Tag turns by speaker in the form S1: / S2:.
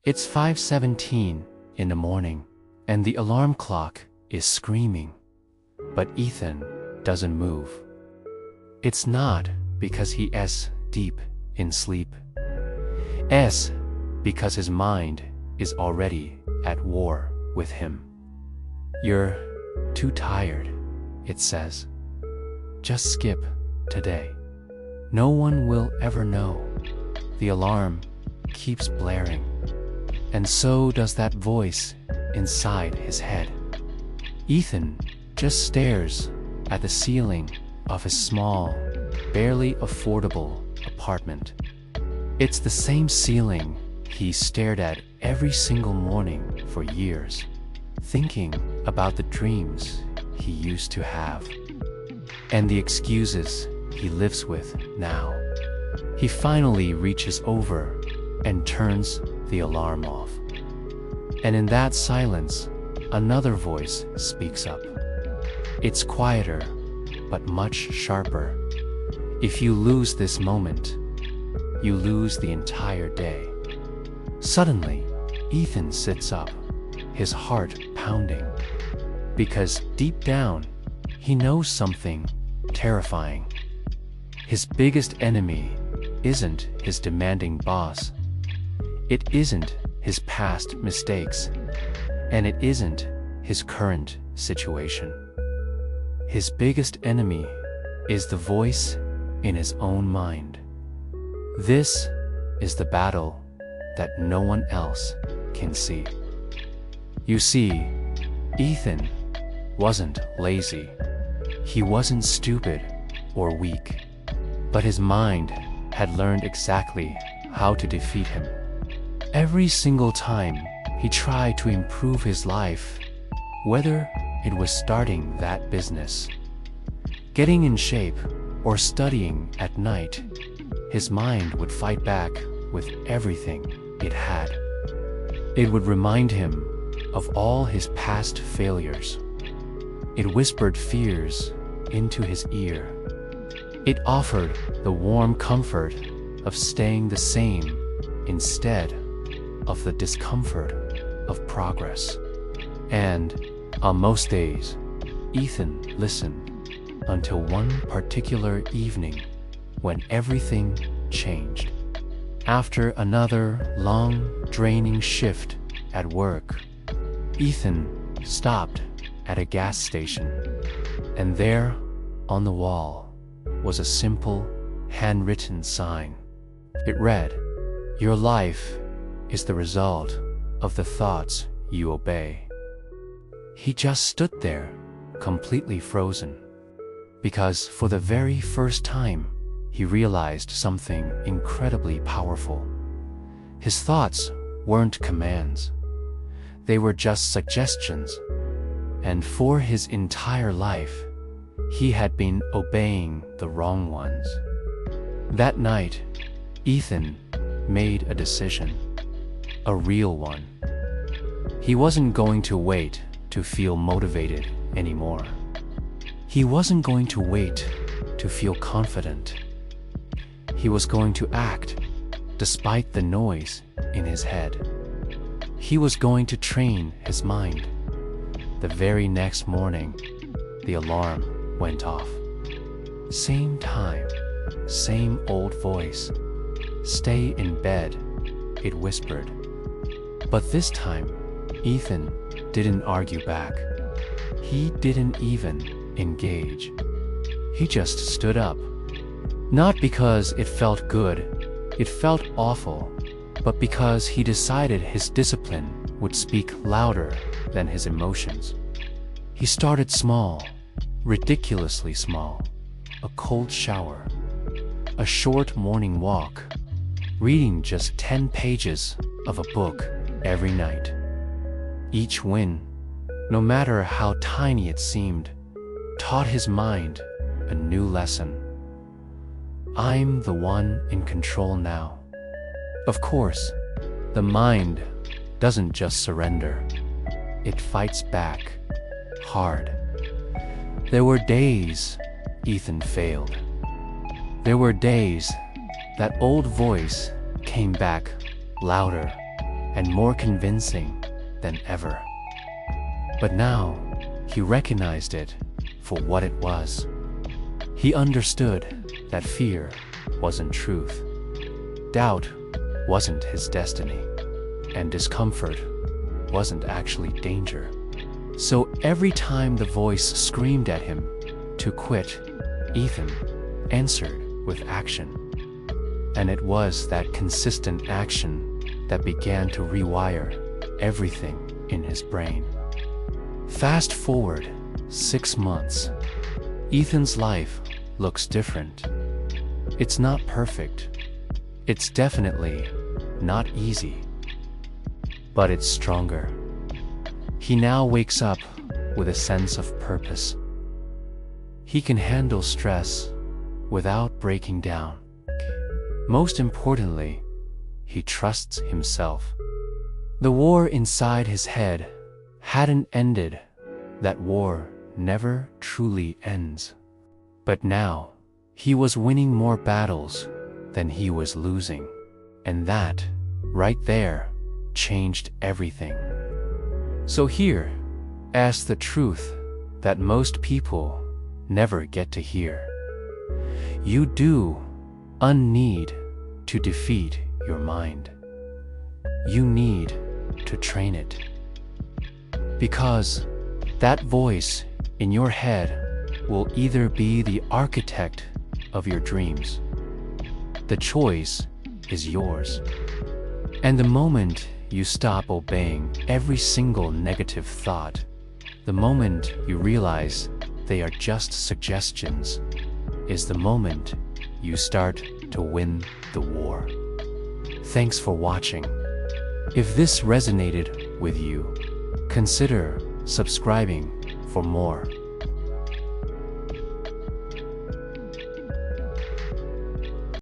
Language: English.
S1: It's 5:17 in the morning, and the alarm clock is screaming. But Ethan doesn't move. It's not because he is deep in sleep. It's because his mind is already at war with him. You're too tired, it says. Just skip today. No one will ever know. The alarm keeps blaring, and so does that voice inside his head. Ethan just stares at the ceiling of his small, barely affordable apartment. It's the same ceiling he stared at every single morning for years, thinking about the dreams he used to have, and the excuses he lives with now. He finally reaches over and turns the alarm off. And in that silence, another voice speaks up. It's quieter, but much sharper. If you lose this moment, you lose the entire day. Suddenly, Ethan sits up, his heart pounding, because deep down, he knows something terrifying. His biggest enemy isn't his demanding boss. It isn't his past mistakes, and it isn't his current situation. His biggest enemy is the voice in his own mind. This is the battle that no one else can see. You see, Ethan wasn't lazy. He wasn't stupid or weak, but his mind had learned exactly how to defeat him. Every single time he tried to improve his life, whether it was starting that business, getting in shape, or studying at night, his mind would fight back with everything it had. It would remind him of all his past failures. It whispered fears into his ear. It offered the warm comfort of staying the same instead of the discomfort of progress. And on most days, Ethan listened until one particular evening when everything changed. After another long, draining shift at work, Ethan stopped at a gas station, and there, on the wall, was a simple, handwritten sign. It read, "Your life is the result of the thoughts you obey." He just stood there, completely frozen, because for the very first time, he realized something incredibly powerful. His thoughts weren't commands. They were just suggestions. And for his entire life, he had been obeying the wrong ones. That night, Ethan made a decision, a real one. He wasn't going to wait to feel motivated anymore. He wasn't going to wait to feel confident. He was going to act despite the noise in his head. He was going to train his mind. The very next morning, the alarm went off. Same time, same old voice. "Stay in bed," it whispered. But this time, Ethan didn't argue back. He didn't even engage. He just stood up. Not because it felt good, it felt awful, but because he decided his discipline would speak louder than his emotions. He started small, ridiculously small. A cold shower, a short morning walk, reading just 10 pages of a book every night. Each win, no matter how tiny it seemed, taught his mind a new lesson. I'm the one in control now. Of course, the mind doesn't just surrender. It fights back, hard. There were days Ethan failed. There were days that old voice came back louder and more convincing than ever. But now, he recognized it for what it was. He understood that fear wasn't truth, doubt wasn't his destiny, and discomfort wasn't actually danger. So every time the voice screamed at him to quit, Ethan answered with action. And it was that consistent action that began to rewire everything in his brain. Fast forward 6 months. Ethan's life looks different. It's not perfect. It's definitely not easy. But it's stronger. He now wakes up with a sense of purpose. He can handle stress without breaking down. Most importantly, he trusts himself. The war inside his head hadn't ended. That war never truly ends. But now, he was winning more battles than he was losing. And that, right there, changed everything. So here, as the truth that most people never get to hear. You do need to defeat your mind. You need to train it. Because that voice in your head will either be the architect of your dreams. The choice is yours. And the moment you stop obeying every single negative thought, the moment you realize they are just suggestions, is the moment you start to win the war. Thanks for watching. If this resonated with you, consider subscribing for more.